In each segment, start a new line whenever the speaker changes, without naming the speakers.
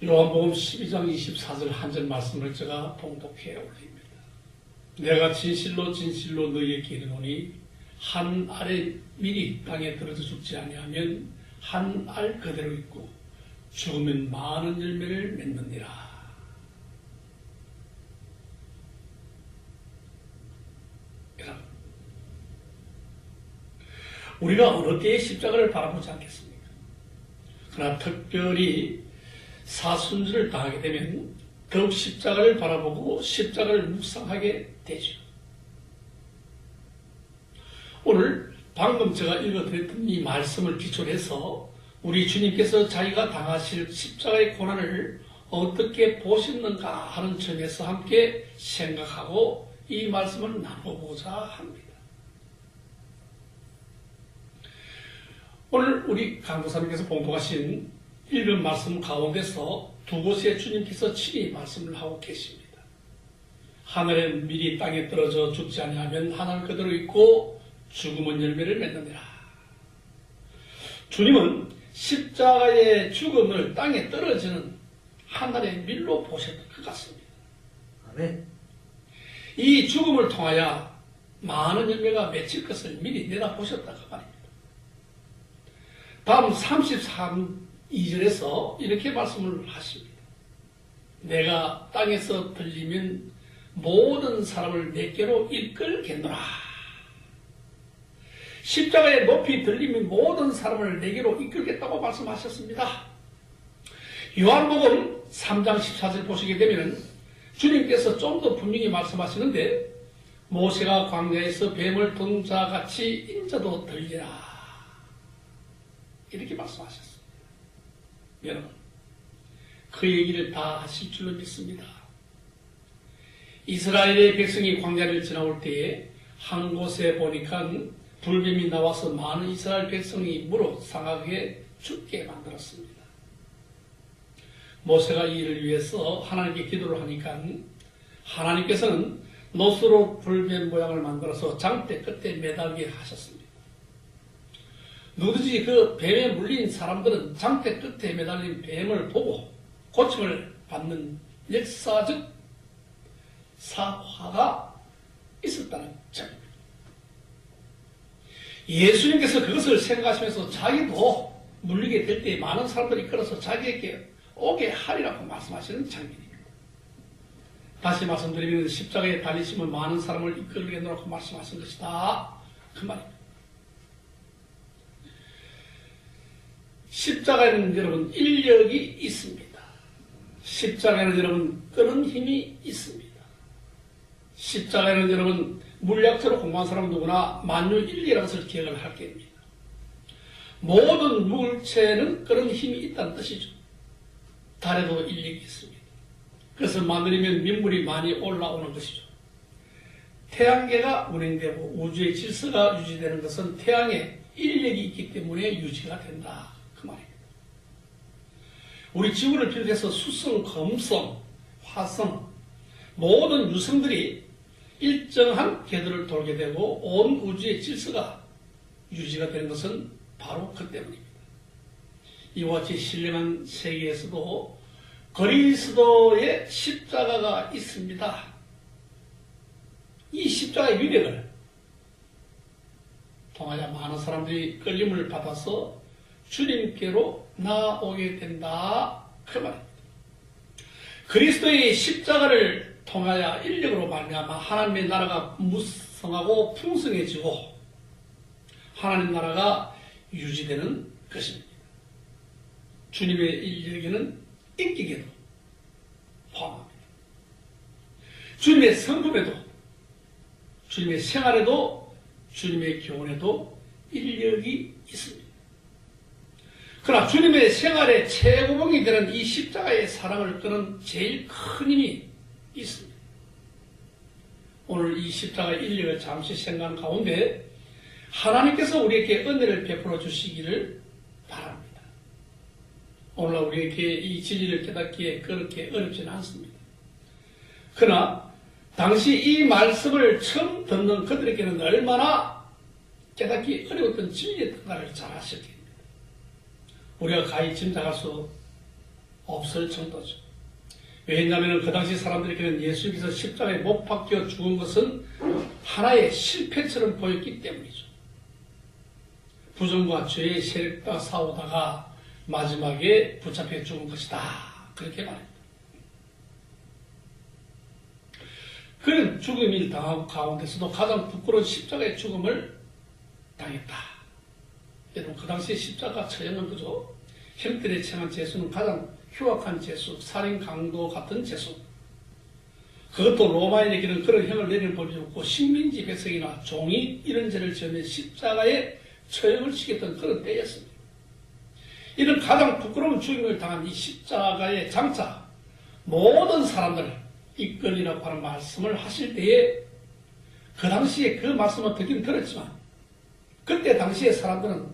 요한복음 12장 24절 한 절 말씀을 제가 봉독해 올립니다. 내가 진실로 진실로 너희에게 이르노니 한 알의 밀이 땅에 떨어져 죽지 아니하면 한 알 그대로 있고 죽으면 많은 열매를 맺느니라. 여러분, 우리가 어느 때에 십자가를 바라보지 않겠습니까? 그러나 특별히 사순절을 당하게 되면 더욱 십자가를 바라보고 십자가를 묵상하게 되죠. 오늘 방금 제가 읽어드렸던 이 말씀을 기초로 해서 우리 주님께서 자기가 당하실 십자가의 고난을 어떻게 보셨는가 하는 점에서 함께 생각하고 이 말씀을 나눠보고자 합니다. 오늘 우리 강도사님께서 봉독하신 읽은 말씀 가운데서 두 곳에 주님께서 친히 말씀을 하고 계십니다. 하늘의 밀이 땅에 떨어져 죽지 아니하면 하늘 그대로 있고 죽음은 열매를 맺느니라. 주님은 십자가의 죽음을 땅에 떨어지는 하늘의 밀로 보셨던 것 같습니다.
아멘.
이 죽음을 통하여 많은 열매가 맺힐 것을 미리 내다보셨다 그 말입니다. 다음 33절에서 이렇게 말씀을 하십니다. 내가 땅에서 들리면 모든 사람을 내게로 이끌겠노라. 십자가에 높이 들리면 모든 사람을 내게로 이끌겠다고 말씀하셨습니다. 요한복음 3장 14절 보시게 되면 주님께서 좀 더 분명히 말씀하시는데 모세가 광야에서 뱀을 둔 자같이 인자도 들리라. 이렇게 말씀하셨습니다. 여러분, 그 얘기를 다 하실 줄로 믿습니다. 이스라엘의 백성이 광야를 지나올 때에 한 곳에 보니까 불뱀이 나와서 많은 이스라엘 백성이 물어 상하게 죽게 만들었습니다. 모세가 이 일을 위해서 하나님께 기도를 하니까 하나님께서는 노스로 불뱀 모양을 만들어서 장대 끝에 매달게 하셨습니다. 누구든지 그 뱀에 물린 사람들은 장대 끝에 매달린 뱀을 보고 고침을 받는 역사적 사화가 있었다는 점입니다. 예수님께서 그것을 생각하시면서 자기도 물리게 될 때 많은 사람들이 끌어서 자기에게 오게 하리라고 말씀하시는 장면입니다. 다시 말씀드리면 십자가에 달리시면 많은 사람을 이끌겠노라고 말씀하신 것이다. 그 말입니다. 십자가에는 여러분 인력이 있습니다. 십자가에는 여러분 끄는 힘이 있습니다. 십자가에는 여러분 물리학적으로 공부한 사람 누구나 만유인력이라는 것을 기억을 할 겁니다. 모든 물체는 끄는 힘이 있다는 뜻이죠. 달에도 인력이 있습니다. 그것을 만들면 민물이 많이 올라오는 것이죠. 태양계가 운행되고 우주의 질서가 유지되는 것은 태양에 인력이 있기 때문에 유지가 된다. 그 말입니다. 우리 지구를 비롯해서 수성, 금성, 화성 모든 유성들이 일정한 궤도를 돌게 되고 온 우주의 질서가 유지가 되는 것은 바로 그 때문입니다. 이와 같이 신령한 세계에서도 그리스도의 십자가가 있습니다. 이 십자가의 위력을 통하여 많은 사람들이 끌림을 받아서 주님께로 나오게 된다. 그 말입니다. 그리스도의 십자가를 통하여 인력으로 말미암아 하나님의 나라가 무성하고 풍성해지고 하나님 나라가 유지되는 것입니다. 주님의 인력에는 인격에도 포함합니다. 주님의 성품에도 주님의 생활에도 주님의 교훈에도 인력이 있습니다. 그러나 주님의 생활의 최고봉이 되는 이 십자가의 사랑을 끄는 제일 큰 힘이 있습니다. 오늘 이 십자가의 인력을 잠시 생각하는 가운데 하나님께서 우리에게 은혜를 베풀어 주시기를 바랍니다. 오늘날 우리에게 이 진리를 깨닫기에 그렇게 어렵지는 않습니다. 그러나 당시 이 말씀을 처음 듣는 그들에게는 얼마나 깨닫기 어려웠던 진리였던가를 잘 아실 겁니다. 우리가 가히 짐작할 수 없을 정도죠. 왜냐하면 그 당시 사람들에게는 예수님께서 십자가에 못 박혀 죽은 것은 하나의 실패처럼 보였기 때문이죠. 부정과 죄의 세력과 싸우다가 마지막에 붙잡혀 죽은 것이다. 그렇게 말합니다. 그런 죽음을 당하고 가운데서도 가장 부끄러운 십자가의 죽음을 당했다. 여러분, 그 당시에 십자가 처형은 그죠? 형들에 청한 죄수는 가장 흉악한 죄수, 살인 강도 같은 죄수. 그것도 로마인에게는 그런 형을 내릴 법이 없고 식민지 백성이나 종이 이런 죄를 지으면 십자가에 처형을 시켰던 그런 때였습니다. 이런 가장 부끄러운 죽임을 당한 이 십자가의 장차 모든 사람들 이끌이라고 하는 말씀을 하실 때에 그 당시에 그 말씀을 듣긴 들었지만 그때 당시의 사람들은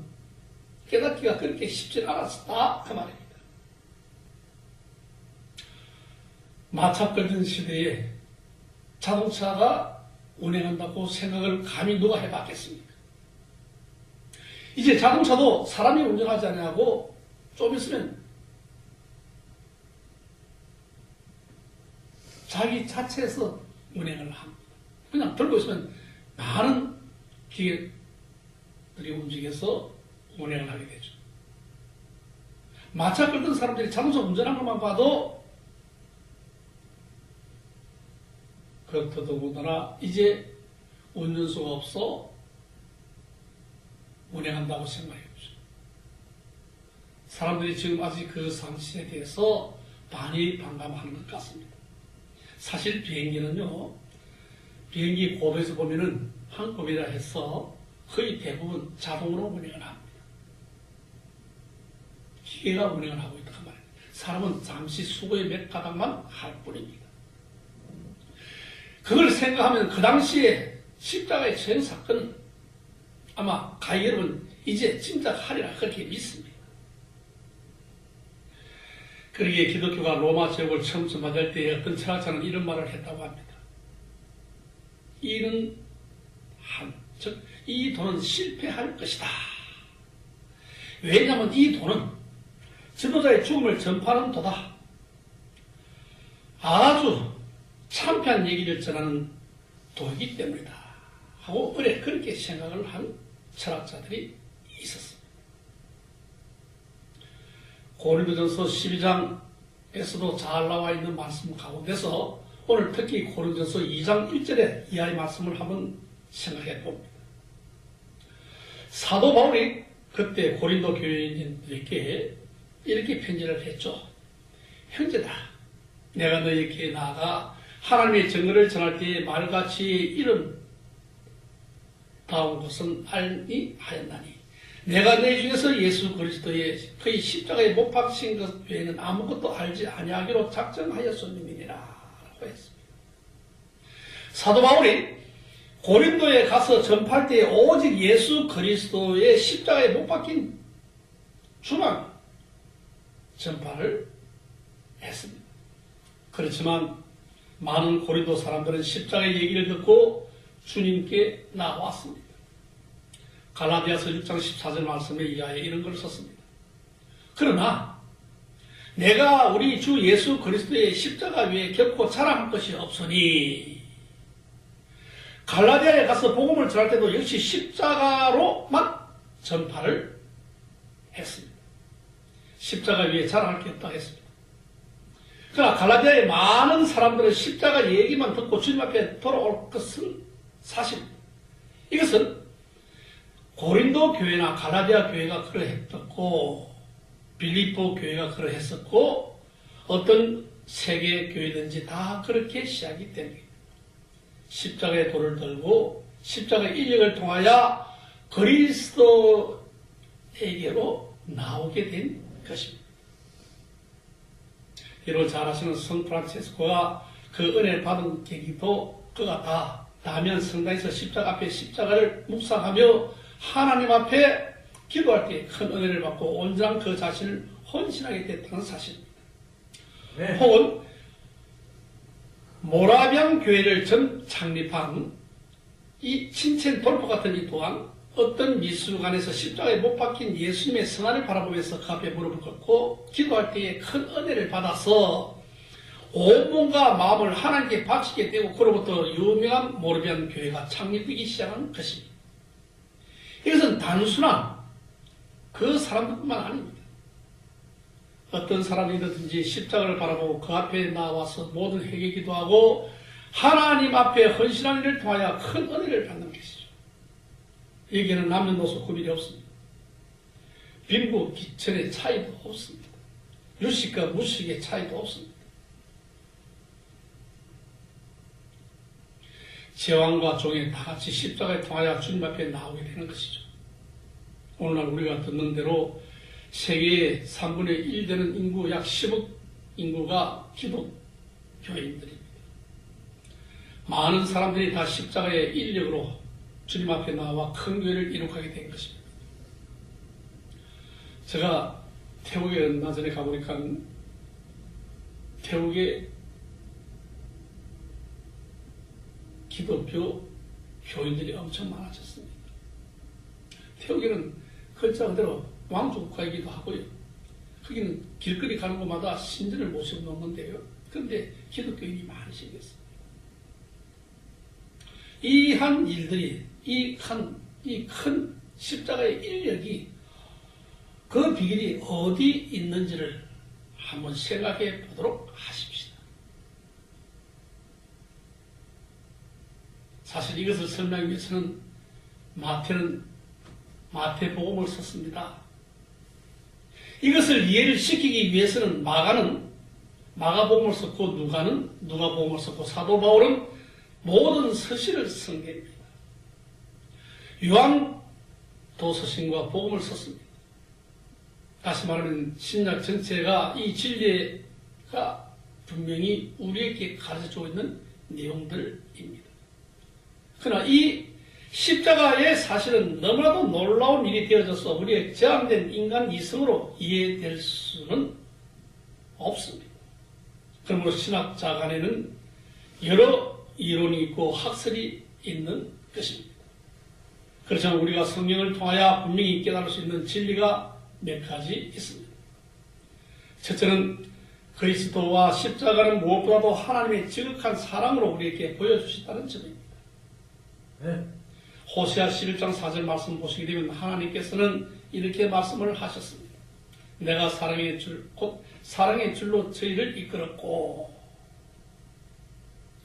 깨닫기가 그렇게 쉽지 않았다 그 말입니다. 마차 끌던 시대에 자동차가 운행한다고 생각을 감히 누가 해봤겠습니까? 이제 자동차도 사람이 운전하지 않냐고 좀 있으면 자기 자체에서 운행을 합니다. 그냥 들고 있으면 많은 기계들이 움직여서 운행을 하게 되죠. 마차 끌던 사람들이 자동차 운전하는 것만 봐도 그렇다 더군다나 이제 운전수가 없어 운행한다고 생각해보죠. 사람들이 지금 아직 그 사실에 대해서 많이 반감하는 것 같습니다. 사실 비행기는요, 비행기 고도에서 보면은 한급이라 해서 거의 대부분 자동으로 운행을 합니다. 기계가 운행을 하고 있다 그 말이에요. 사람은 잠시 수고의 몇 가닥만 할 뿐입니다. 그걸 생각하면 그 당시에 십자가의 처형 사건은 아마 가히 여러분 이제 짐작하리라 그렇게 믿습니다. 그러기에 기독교가 로마 제국을 처음 맞을 때 어떤 철학자는 이런 말을 했다고 합니다. 이는 즉 이 돈은 실패할 것이다. 왜냐하면 이 돈은 지도자의 죽음을 전파하는 도다. 아주 참패한 얘기를 전하는 도이기 때문이다. 하고 그렇게 생각을 한 철학자들이 있었습니다. 고린도전서 12장에서도 잘 나와 있는 말씀 가운데서 오늘 특히 고린도전서 2장 1절에 이하의 말씀을 한번 생각해 봅니다. 사도 바울이 그때 고린도 교인들에게 이렇게 편지를 했죠. 형제들아, 내가 너희에게 나아가 하나님의 정의를 전할 때에 말같이 이름 다운 것은 알니 하였나니 내가 너희 중에서 예수 그리스도의 그의 십자가에 못 박힌 것 외에는 아무것도 알지 아니하기로 작정하였음이니라 라고 했습니다. 사도 바울이 고린도에 가서 전파할 때에 오직 예수 그리스도의 십자가에 못 박힌 주만 전파를 했습니다. 그렇지만 많은 고린도 사람들은 십자가의 얘기를 듣고 주님께 나왔습니다. 갈라디아서 6장 14절 말씀에 이하에 이런 걸 썼습니다. 그러나 내가 우리 주 예수 그리스도의 십자가 위에 결코 자랑할 것이 없으니 갈라디아에 가서 복음을 전할 때도 역시 십자가로만 전파를 했습니다. 십자가 위에 자랑할 게 없다고 했습니다. 그러나 갈라디아의 많은 사람들은 십자가 얘기만 듣고 주님 앞에 돌아올 것은 사실입니다. 이것은 고린도 교회나 갈라디아 교회가 그러했었고 빌립보 교회가 그러했었고 어떤 세계 교회든지 다 그렇게 시작이 됩니다. 십자가의 돌을 들고 십자가의 인력을 통하여 그리스도에게로 나오게 된 것입니다. 여러분 잘 아시는 성 프란체스코가 그 은혜를 받은 계기도 그가 다 다면 성당에서 십자가 앞에 십자가를 묵상하며 하나님 앞에 기도할 때 큰 은혜를 받고 온전한 그 자신을 헌신하게 됐다는 사실입니다. 네. 혹은 모라비안 교회를 전 창립한 이 친첸 돌프 같은 이 또한 어떤 미술관에서 십자가에 못 박힌 예수님의 성안을 바라보면서 그 앞에 무릎을 꿇고 기도할 때에 큰 은혜를 받아서 온몸과 마음을 하나님께 바치게 되고 그로부터 유명한 모르비안 교회가 창립되기 시작한 것입니다. 이것은 단순한 그 사람들뿐만 아닙니다. 어떤 사람이든지 십자가를 바라보고 그 앞에 나와서 모든 회개 기도하고 하나님 앞에 헌신한 일을 통하여 큰 은혜를 받는 것이죠. 여기에는 남녀노소 구별이 없습니다. 빈부 기천의 차이도 없습니다. 유식과 무식의 차이도 없습니다. 제왕과 종이 다 같이 십자가에 통하여 주님 앞에 나오게 되는 것이죠. 오늘날 우리가 듣는 대로 세계의 3분의 1 되는 인구, 약 10억 인구가 기독교인들입니다. 많은 사람들이 다 십자가의 인력으로 주님 앞에 나와 큰 교회를 이룩하게 된 것입니다. 제가 태국에 얼마 전에 가보니까 태국에 기독교 교인들이 엄청 많아졌습니다. 태국에는 글자 그대로 왕족국가이기도 하고요. 거기는 길거리 가는 곳마다 신전을 모시고 놓는데요. 그런데 기독교인이 많이 생겼습니다. 이 한 일들이, 이 큰 십자가의 인력이 그 비결이 어디 있는지를 한번 생각해 보도록 하십시다. 사실 이것을 설명하기 위해서는 마태는 마태복음을 썼습니다. 이것을 이해를 시키기 위해서는 마가는 마가복음을 썼고 누가는 누가복음을 썼고 사도 바울은 모든 서신을 쓴 겁니다. 요한도 서신과 복음을 썼습니다. 다시 말하면 신약 전체가 이 진리가 분명히 우리에게 가르쳐주고 있는 내용들입니다. 그러나 이 십자가의 사실은 너무나도 놀라운 일이 되어져서 우리의 저항된 인간 이성으로 이해될 수는 없습니다. 그러므로 신학자 간에는 여러 이론이 있고 학설이 있는 것입니다. 그렇지만 우리가 성경을 통하여 분명히 깨달을 수 있는 진리가 몇 가지 있습니다. 첫째는 그리스도와 십자가는 무엇보다도 하나님의 지극한 사랑으로 우리에게 보여주셨다는 점입니다. 네. 호세아 11장 4절 말씀 보시게 되면 하나님께서는 이렇게 말씀을 하셨습니다. 내가 사랑의 줄, 곧 사랑의 줄로 저희를 이끌었고.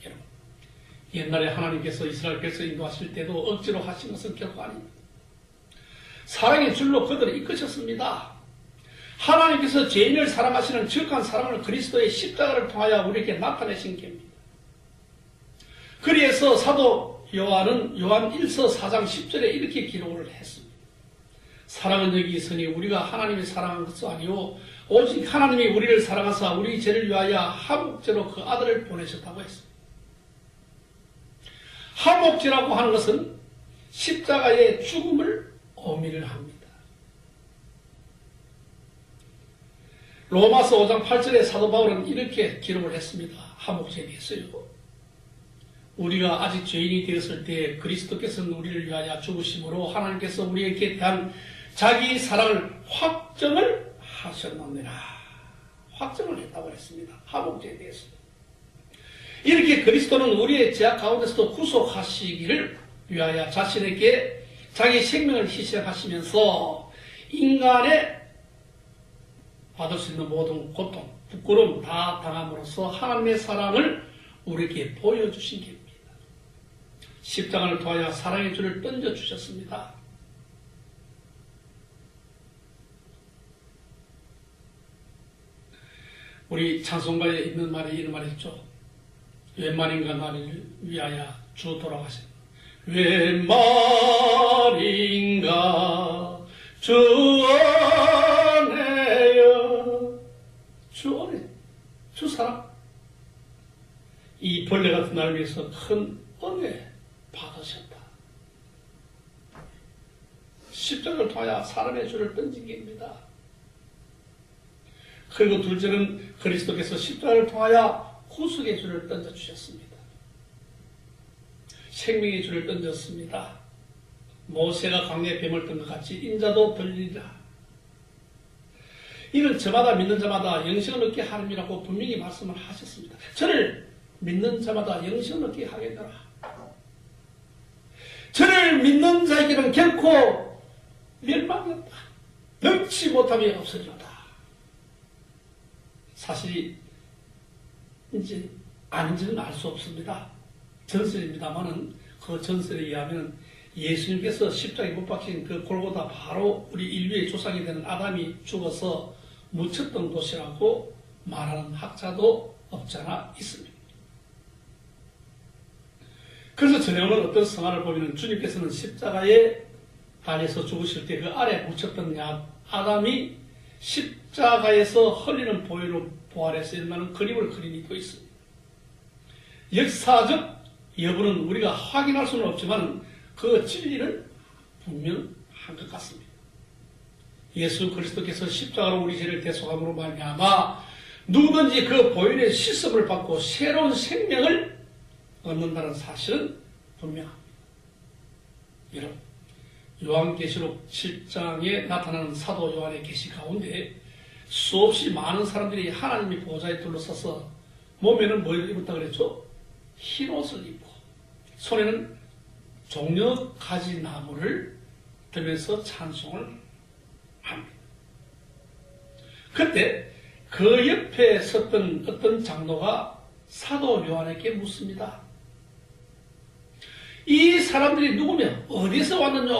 여러분, 옛날에 하나님께서 이스라엘 백성 인도하실 때도 억지로 하신 것은 결코 아닙니다. 사랑의 줄로 그들을 이끄셨습니다. 하나님께서 죄인을 사랑하시는 지극한 사랑을 그리스도의 십자가를 통하여 우리에게 나타내신 겁니다. 그래서 사도 요한은 요한 1서 4장 10절에 이렇게 기록을 했습니다. 사랑은 여기 있으니 우리가 하나님이 사랑한 것도 아니요 오직 하나님이 우리를 사랑하사 우리 죄를 위하여 화목제로 그 아들을 보내셨다고 했습니다. 화목제라고 하는 것은 십자가의 죽음을 의미를 합니다. 로마서 5장 8절에 사도 바울은 이렇게 기록을 했습니다. 화목제에 대해서요. 우리가 아직 죄인이 되었을 때 그리스도께서는 우리를 위하여 죽으심으로 하나님께서 우리에게 대한 자기 사랑을 확정을 하셨느니라. 확정을 했다고 했습니다. 화목제에 대해서. 이렇게 그리스도는 우리의 죄악 가운데서도 구속하시기를 위하여 자신에게 자기 생명을 희생하시면서 인간의 받을 수 있는 모든 고통, 부끄러움 다 당함으로써 하나님의 사랑을 우리에게 보여주신 겁니다. 십자가를 통하여 사랑의 줄을 던져주셨습니다. 우리 찬송가에 있는 말이 이런 말이 있죠. 웬만인가 나를 위하여 주 돌아가신 웬말인가 주 은혜여 주 은혜 주 사랑 이 벌레 같은 나를 위해서 큰 은혜 받으셨다. 십자가를 통하여 사람의 줄을 던진 겁니다. 그리고 둘째는 그리스도께서 십자가를 통하여 구속의 줄을 던져주셨습니다. 생명의 줄을 던졌습니다. 모세가 광야에 뱀을 뜬 것 같이 인자도 들리리라. 이는 저마다 믿는 자마다 영생을 얻게 하느니라고 분명히 말씀을 하셨습니다. 저를 믿는 자마다 영생을 얻게 하겠노라. 저를 믿는 자에게는 결코 멸망이 없다. 능치 못함이 없으리로다. 사실이 이제 아닌지는 알 수 없습니다. 전설입니다만은 그 전설에 의하면 예수님께서 십자가에 못 박힌 그 골고다 바로 우리 인류의 조상이 되는 아담이 죽어서 묻혔던 곳이라고 말하는 학자도 없잖아 있습니다. 그래서 전에오는 어떤 성화를 보면 주님께서는 십자가에 달려서 죽으실 때 그 아래 묻혔던 아담이 십자가에서 흘리는 보혈로 부활해서 일어나는 그림을 그린 이도 있습니다. 역사적 여부는 우리가 확인할 수는 없지만 그 진리는 분명한 것 같습니다. 예수 그리스도께서 십자가로 우리 죄를 대속함으로 말미암아 누구든지 그 보혈의 씻음을 받고 새로운 생명을 얻는다는 사실은 분명합니다. 여러분, 요한계시록 7장에 나타나는 사도 요한의 계시 가운데 수없이 많은 사람들이 하나님의 보좌에 둘러서서 몸에는 뭘 입었다 그랬죠? 흰 옷을 입고 손에는 종려 가지 나무를 들면서 찬송을 합니다. 그때 그 옆에 섰던 어떤 장로가 사도 요한에게 묻습니다. 이 사람들이 누구며 어디서 왔느냐?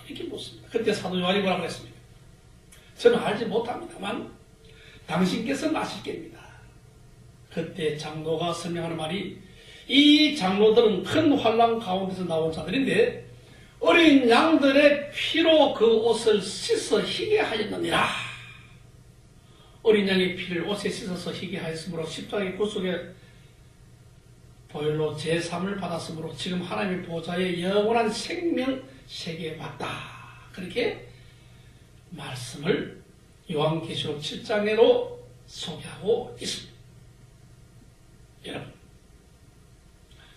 이렇게 묻습니다. 그때 사도 요한이 뭐라고 했습니까? 저는 알지 못합니다만 당신께서는 아실 겁니다. 그때 장로가 설명하는 말이 이 장로들은 큰 환난 가운데서 나온 자들인데 어린 양들의 피로 그 옷을 씻어 희게 하였느니라. 어린 양의 피를 옷에 씻어서 희게 하였으므로 십자가의 구속에 보혈로 제3을 받았으므로 지금 하나님의 보좌에 영원한 생명 세계에 왔다. 그렇게 말씀을 요한계시록 7장으로 소개하고 있습니다. 여러분,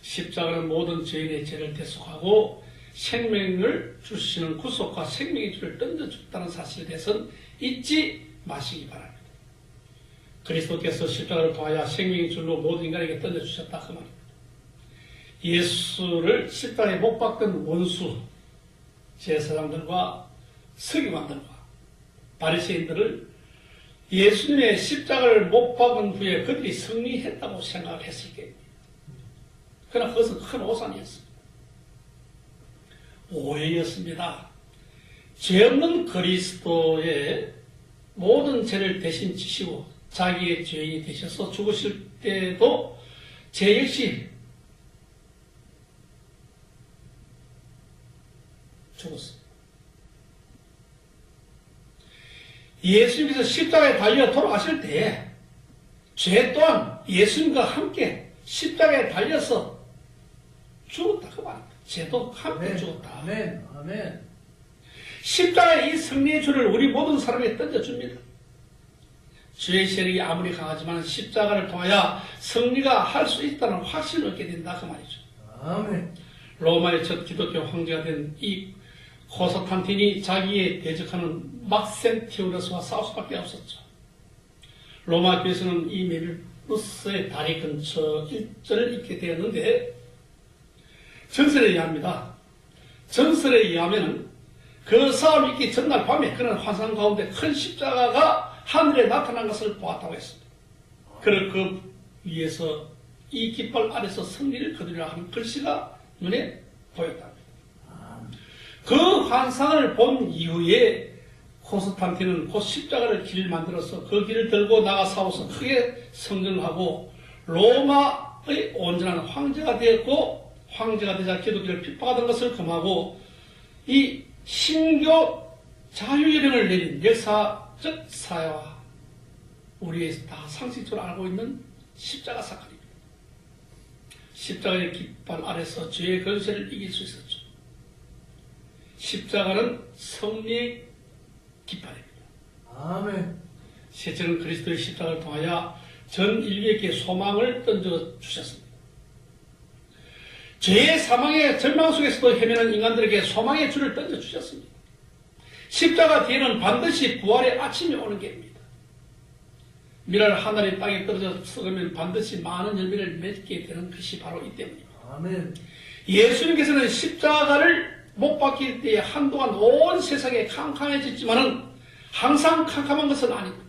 십자가는 모든 죄인의 죄를 대속하고 생명을 주시는 구속과 생명의 줄을 던져줬다는 사실에 대해서는 잊지 마시기 바랍니다. 그리스도께서 십자가를 통하여 생명의 줄로 모든 인간에게 던져주셨다 그 말입니다. 예수를 십자가에 못 박던 원수 제사장들과 서기관들과 바리새인들을 예수님의 십자가를 못 박은 후에 그들이 승리했다고 생각했을 겁니다. 그러나 그것은 큰 오산이었습니다. 오해였습니다. 죄 없는 그리스도의 모든 죄를 대신 지시고 자기의 죄인이 되셔서 죽으실 때도 죄 역시 죽었습니다. 예수님께서 십자가에 달려 돌아가실 때 죄 또한 예수님과 함께 십자가에 달려서 죽었다 그 말입니다. 죄도 함께 아멘, 죽었다.
아멘, 아멘.
십자가의 이 승리의 줄을 우리 모든 사람에게 던져줍니다. 죄의 세력이 아무리 강하지만 십자가를 통하여 승리가 할 수 있다는 확신을 얻게 된다 그 말이죠.
아멘.
로마의 첫 기독교 황제가 된 이 코스탄틴이 자기에 대적하는 막센티오르스와 싸울 수밖에 없었죠. 로마 교에서는 이 메빌루스의 다리 근처 일전을 잊게 되었는데 전설에 의합니다. 전설에 의하면 그 싸움 있기 전날 밤에 그는 환상 가운데 큰 십자가가 하늘에 나타난 것을 보았다고 했습니다. 그를 그 위에서 이 깃발 아래서 승리를 거두리라 하는 글씨가 눈에 보였답니다. 그 환상을 본 이후에 콘스탄틴은 곧 십자가를 길을 만들어서 그 길을 들고 나가 싸워서 크게 성전하고 로마의 온전한 황제가 되었고 황제가 되자 기독교를 핍박하던 것을 금하고 이 신교 자유여령을 내린 역사적 사회와 우리의 다 상식적으로 알고 있는 십자가 사건입니다. 십자가의 깃발 아래서 죄의 권세를 이길 수 있었죠. 십자가는 승리의 깃발입니다.
아멘.
셋째는 그리스도의 십자가를 통하여 전 인류에게 소망을 던져주셨습니다. 죄의 사망의 절망 속에서도 헤매는 인간들에게 소망의 줄을 던져주셨습니다. 십자가 뒤에는 반드시 부활의 아침이 오는 게입니다. 밀을 하늘의 땅에 떨어져 썩으면 반드시 많은 열매를 맺게 되는 것이 바로 이 때문입니다.
아멘.
예수님께서는 십자가를 못 박힐 때에 한동안 온 세상에 캄캄해졌지만은 항상 캄캄한 것은 아닙니다.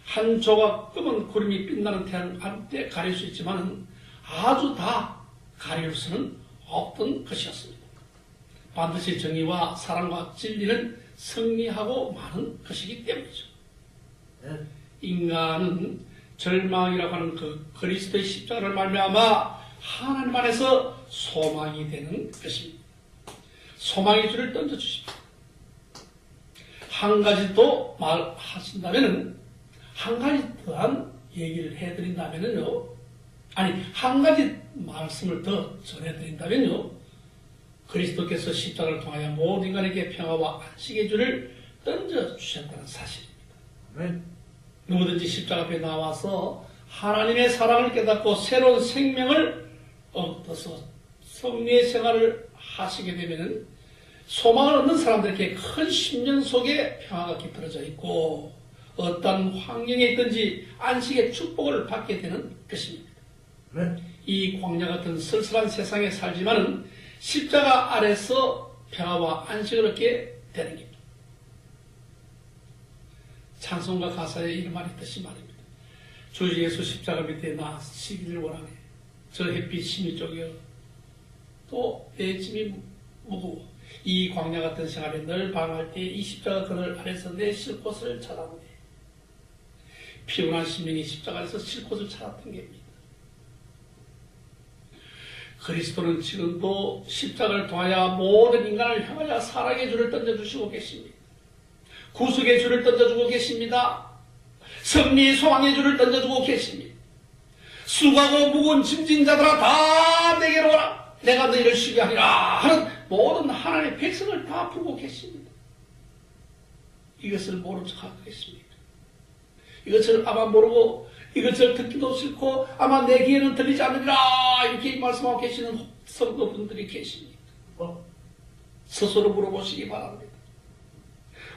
한 조각 검은 구름이 빛나는 태양 한때 가릴 수 있지만은 아주 다 가릴 수는 없던 것이었습니다. 반드시 정의와 사랑과 진리는 승리하고 마는 것이기 때문이죠.
네.
인간은 절망이라고 하는 그 그리스도의 십자가를 말미암아 하나님 안에서 소망이 되는 것입니다. 소망의 줄을 던져주십시오. 한 가지 더 말하신다면은, 한 가지 더한 얘기를 해드린다면은요, 아니, 한 가지 말씀을 더 전해드린다면요, 그리스도께서 십자가를 통하여 모든 인간에게 평화와 안식의 줄을 던져주셨다는 사실입니다.
아멘.
누구든지 십자가 앞에 나와서 하나님의 사랑을 깨닫고 새로운 생명을 얻어서 성리의 생활을 하시게 되면 소망을 얻는 사람들에게 큰 심령 속에 평화가 깃들어져 있고 어떤 환경에 있든지 안식의 축복을 받게 되는 것입니다.
아멘.
이 광야 같은 쓸쓸한 세상에 살지만은 십자가 아래서 평화와 안식을 얻게 되는 겁니다. 찬송가 가사에 이런 말이 있듯이 말입니다. 주 예수 십자가 밑에 나시기를 원하네. 저 햇빛 심이 쪼개어 또 내 짐이 무거워. 이 광야 같은 생활에 늘 방황할 때 이 십자가 그늘 아래서 내 쉴 곳을 찾았네. 피곤한 심령이 십자가 아래서 쉴 곳을 찾았던 겁니다. 그리스도는 지금도 십자가를 통하여 모든 인간을 향하여 사랑의 줄을 던져주시고 계십니다. 구속의 줄을 던져주고 계십니다. 승리의 소망의 줄을 던져주고 계십니다. 수고하고 무거운 짐진 자들아 다 내게로 오라. 내가 너희를 쉬게 하리라 하는 모든 하나님의 백성을 다 부르고 계십니다. 이것을 모른 척하고 계십니까? 이것을 아마 모르고 이것을 듣기도 싫고 아마 내 귀에는 들리지 않으리라 이렇게 말씀하고 계시는 성도분들이 계십니다. 스스로 물어보시기 바랍니다.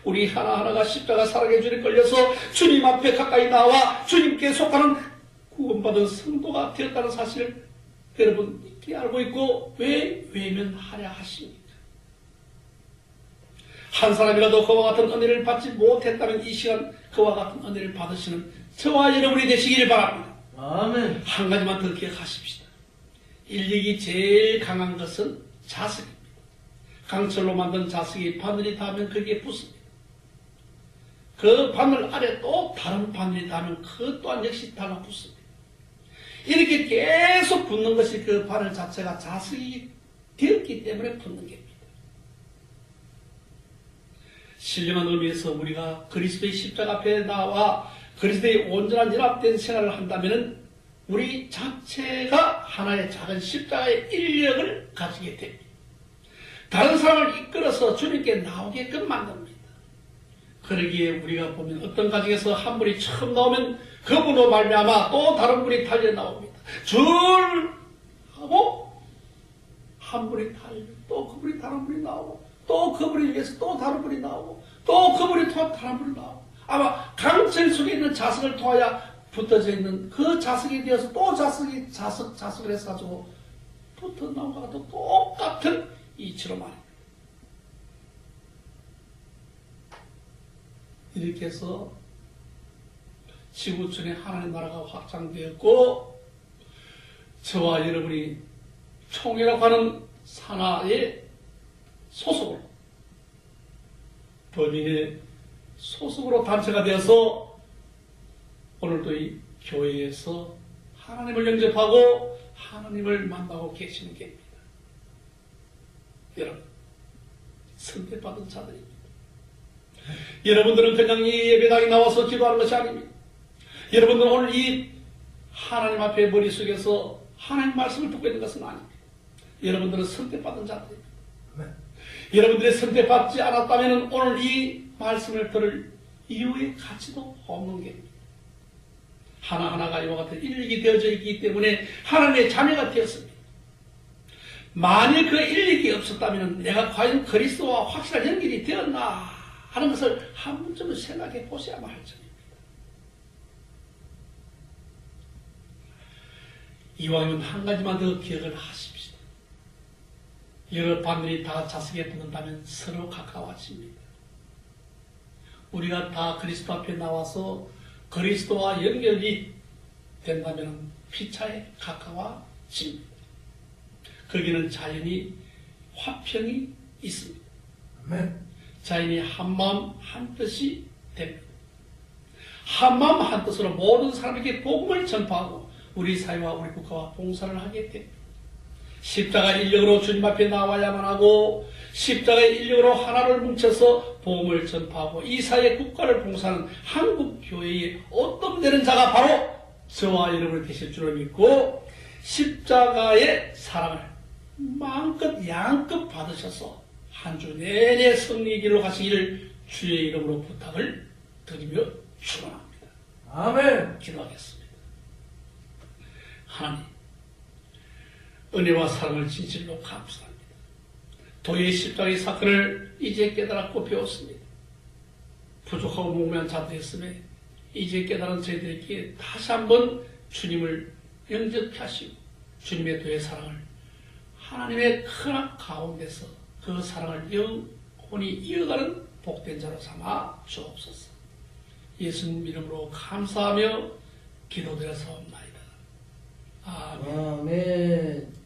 우리 하나하나가 십자가 사랑의 줄에 걸려서 주님 앞에 가까이 나와 주님께 속하는 구원받은 성도가 되었다는 사실을 여러분 잊게 알고 있고 왜 외면하려 하십니까? 한 사람이라도 그와 같은 은혜를 받지 못했다면 이 시간 그와 같은 은혜를 받으시는 저와 여러분이 되시기를 바랍니다.
아멘.
한 가지만 더 기억하십시다. 인력이 제일 강한 것은 자석입니다. 강철로 만든 자석이 바늘이 닿으면 거기에 붙습니다. 그 바늘 아래 또 다른 바늘이 닿으면 그 또한 역시 달라붙습니다. 이렇게 계속 붙는 것이 그 바늘 자체가 자석이 되었기 때문에 붙는 겁니다. 신령한 의미에서 우리가 그리스도의 십자가 앞에 나와 그리스도의 온전한 연합된 생활을 한다면 우리 자체가 하나의 작은 십자가의 인력을 가지게 됩니다. 다른 사람을 이끌어서 주님께 나오게끔 만듭니다. 그러기에 우리가 보면 어떤 가정에서 한 분이 처음 나오면 그분으로 말미암아 또 다른 분이 달려 나옵니다. 줄 하고 한 분이 달려 또 그분이 다른 분이 나오고 또 그분이 위해서 또 다른 분이 나오고 또 그분이 또 다른 분이 나오고 아마 강철 속에 있는 자석을 통하여 붙어져 있는 그 자석에 대해서 또 자석을 해서 가지고 붙어 나온 것과 똑같은 이치로 말입니다. 이렇게 해서 지구촌에 하나님 나라가 확장되었고 저와 여러분이 총회라고 하는 산하의 소속으로 범인의 소속으로 단체가 되어서 오늘도 이 교회에서 하나님을 영접하고 하나님을 만나고 계시는 게입니다. 여러분 선택받은 자들입니다. 여러분들은 그냥 이 예배당에 나와서 기도하는 것이 아닙니다. 여러분들은 오늘 이 하나님 앞에 머릿속에서 하나님 말씀을 듣고 있는 것은 아닙니다. 여러분들은 선택받은 자들입니다. 여러분들이 선택받지 않았다면 오늘 이 말씀을 들을 이유의 가치도 없는 게 하나하나가 이와 같은 인력이 되어져 있기 때문에 하나님의 자녀가 되었습니다. 만일 그 인력이 없었다면 내가 과연 그리스도와 확실한 연결이 되었나 하는 것을 한 번쯤은 생각해 보셔야만 할 점입니다. 이왕이면 한 가지만 더 기억을 하십시오. 여러 반들이 다 자석에 붙는다면 서로 가까워집니다. 우리가 다 그리스도 앞에 나와서 그리스도와 연결이 된다면 피차에 가까워집니다. 거기는 자연히 화평이 있습니다.
아멘.
자연히 한마음 한뜻이 됩니다. 한마음 한뜻으로 모든 사람에게 복음을 전파하고 우리 사회와 우리 국가와 봉사를 하게 됩니다. 십자가 인력으로 주님 앞에 나와야만 하고 십자가의 인력으로 하나를 뭉쳐서 복음을 전파하고 이 사회 국가를 봉사하는 한국 교회의 어떤 자가 바로 저와 여러분이 되실 줄을 믿고 십자가의 사랑을 마음껏 양껏 받으셔서 한 주 내내 승리의 길로 가시기를 주의 이름으로 부탁을 드리며 축원합니다.
아멘.
기도하겠습니다. 하나님, 은혜와 사랑을 진실로 감사합니다. 도의 십자가의 사건을 이제 깨달았고 배웠습니다. 부족하고 목매한 자들이었음에 이제 깨달은 저희들에게 다시 한번 주님을 영접케 하시고 주님의 도의 사랑을 하나님의 큰 악 가운데서 그 사랑을 영원히 이어가는 복된 자로 삼아 주옵소서. 예수님 이름으로 감사하며 기도드려서옵나이다. 아멘.
아멘.